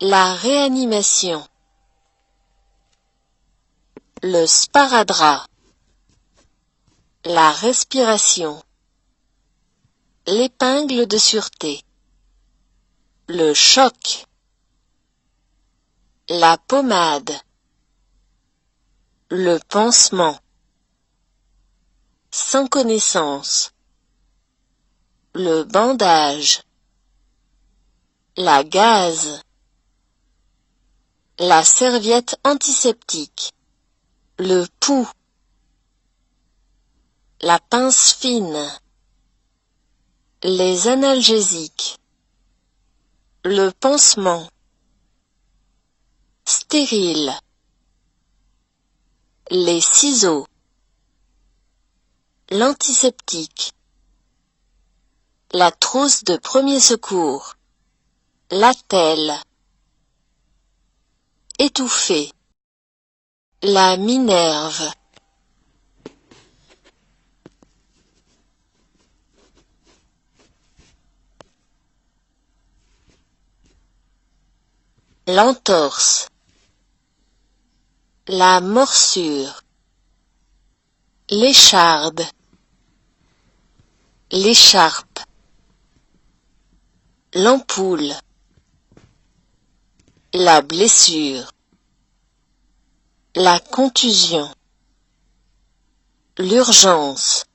La réanimation. Le sparadrap. La respiration. L'épingle de sûreté. Le choc. La pommade. Le pansement. Sans connaissance. Le bandage. La gaze. La serviette antiseptique. Le pouls. La pince fine. Les analgésiques. Le pansement. Stérile. Les ciseaux. L'antiseptique. La trousse de premier secours. L'attelle. Étouffer. La minerve. L'entorse. La morsure. L'écharde. L'écharpe. L'ampoule. La blessure. La contusion. L'urgence.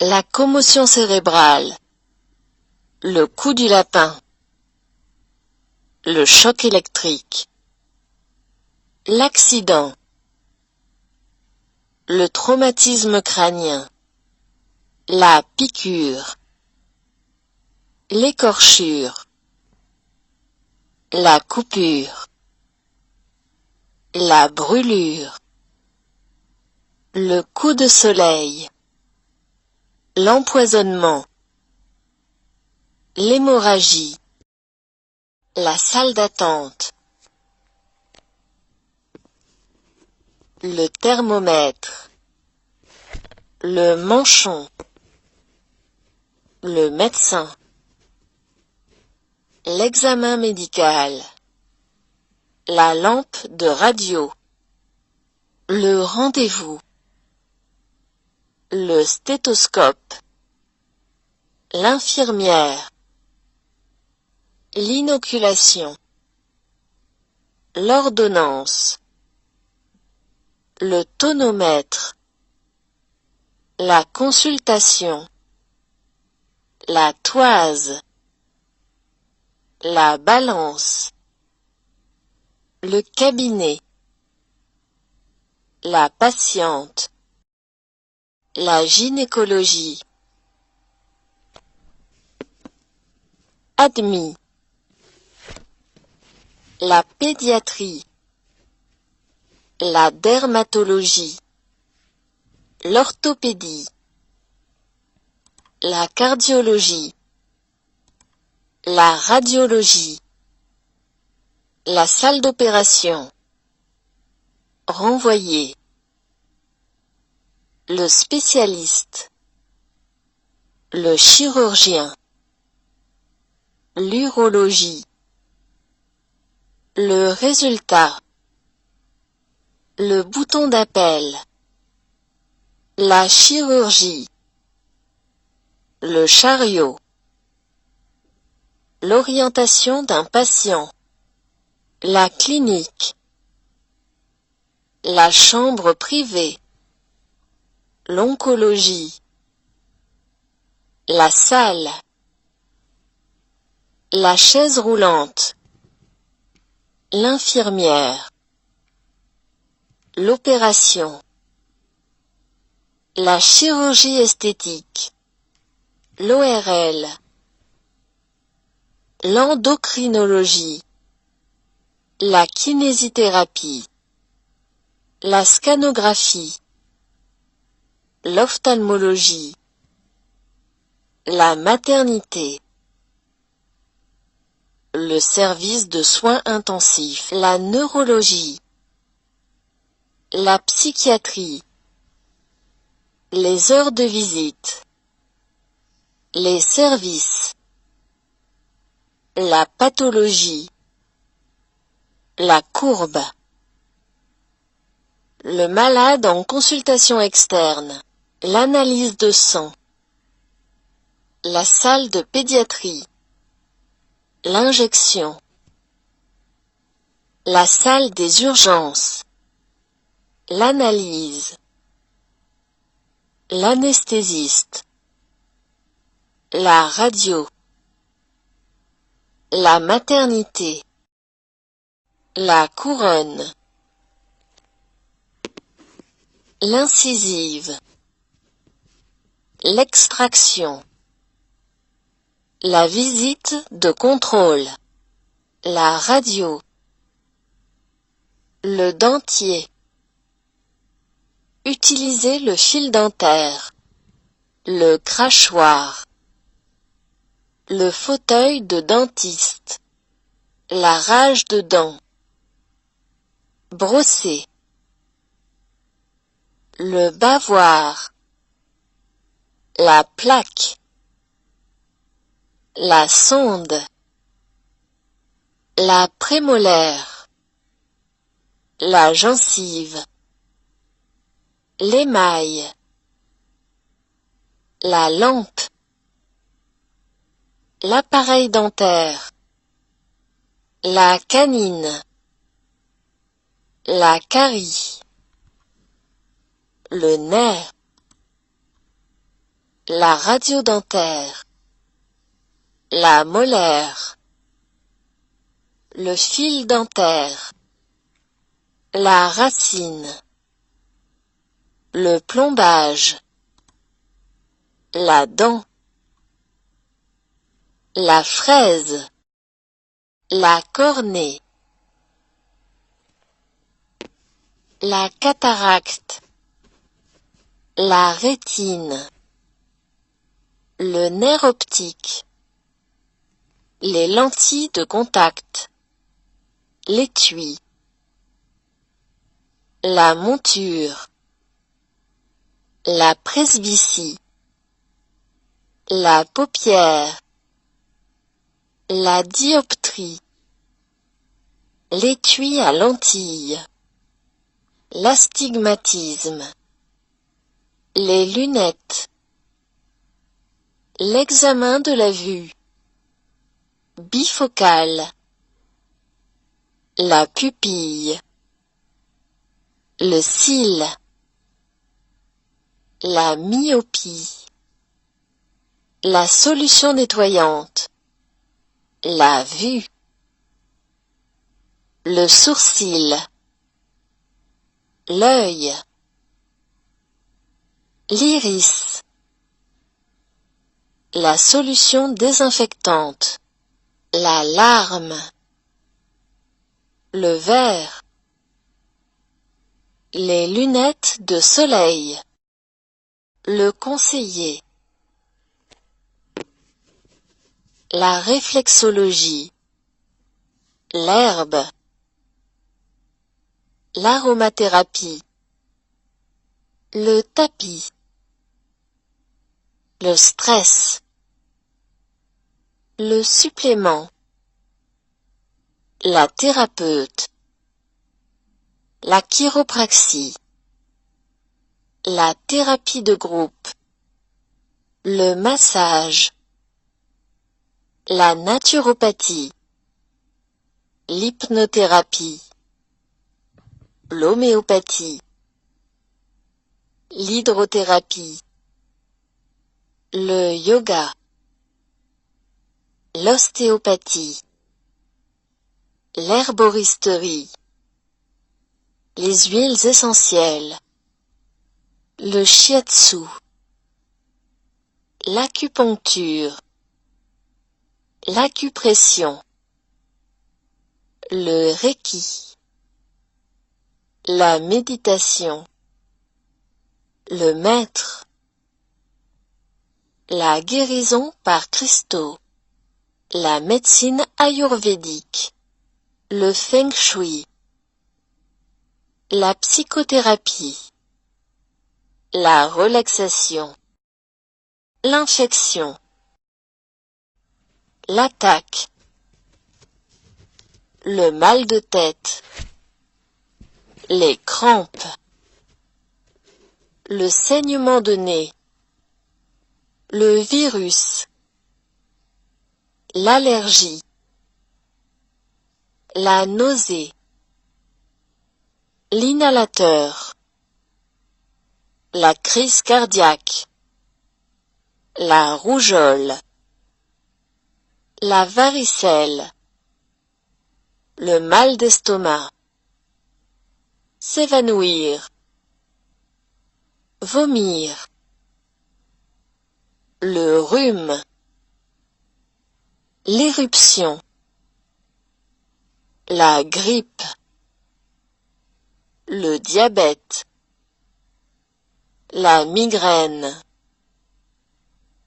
La commotion cérébrale. Le coup du lapin. Le choc électrique. L'accident. Le traumatisme crânien. La piqûre. L'écorchure. La coupure. La brûlure. Le coup de soleil. L'empoisonnement. L'hémorragie. La salle d'attente. Le thermomètre. Le manchon. Le médecin. L'examen médical. La lampe de radio. Le rendez-vous. Le stéthoscope. L'infirmière. L'inoculation. L'ordonnance. Le tonomètre. La consultation. La toise. La balance. Le cabinet. La patiente. La gynécologie. Admis. La pédiatrie. La dermatologie. L'orthopédie. La cardiologie. La radiologie. La salle d'opération. Renvoyer. Le spécialiste. Le chirurgien. L'urologie. Le résultat. Le bouton d'appel. La chirurgie. Le chariot. L'orientation d'un patient. La clinique. La chambre privée. L'oncologie. La salle. La chaise roulante. L'infirmière. L'opération. La chirurgie esthétique. L'ORL. L'endocrinologie. La kinésithérapie. La scanographie. L'ophtalmologie. La maternité. Le service de soins intensifs. La neurologie. La psychiatrie. Les heures de visite. Les services. la pathologie, la courbe, le malade en consultation externe, l'analyse de sang, la salle de pédiatrie, l'injection, la salle des urgences, l'analyse, l'anesthésiste, la radio, la maternité, la couronne, l'incisive, l'extraction, la visite de contrôle, la radio, le dentier, utiliser le fil dentaire, le crachoir, le fauteuil de dentiste, la rage de dents, brosser, le bavoir, la plaque, la sonde, la prémolaire, la gencive, l'émail, la lampe, l'appareil dentaire, la canine, la carie, le nerf, la radiodentaire, la molaire, le fil dentaire, la racine, le plombage, la dent, la fraise, la cornée, la cataracte, la rétine, le nerf optique, les lentilles de contact, l'étui, la monture, la presbytie, la paupière, la dioptrie, l'étui à lentilles, l'astigmatisme, les lunettes, l'examen de la vue, bifocale, la pupille, le cil, la myopie, la solution nettoyante, la vue, le sourcil, l'œil, l'iris, la solution désinfectante, la larme, le verre, les lunettes de soleil, le conseiller, la réflexologie, l'herbe, l'aromathérapie, le tapis, le stress, le supplément, la thérapeute, la chiropraxie, la thérapie de groupe, le massage, la naturopathie, l'hypnothérapie, l'homéopathie, l'hydrothérapie, le yoga, l'ostéopathie, l'herboristerie, les huiles essentielles, le shiatsu, l'acupuncture, l'acupression, le reiki, la méditation, le maître, la guérison par cristaux, la médecine ayurvédique, le feng shui, la psychothérapie, la relaxation, l'infection, l'attaque, le mal de tête, les crampes, le saignement de nez, le virus, l'allergie, la nausée, l'inhalateur, la crise cardiaque, la rougeole, la varicelle, le mal d'estomac, s'évanouir, vomir, le rhume, l'éruption, la grippe, le diabète, la migraine,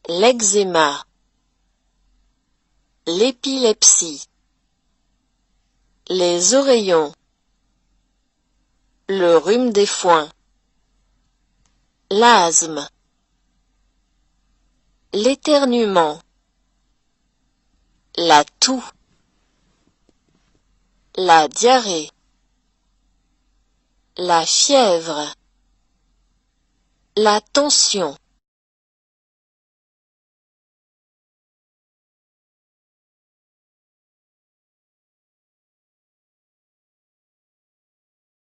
l'eczéma, l'épilepsie, les oreillons, le rhume des foins, l'asthme, l'éternuement, la toux, la diarrhée, la fièvre, la tension.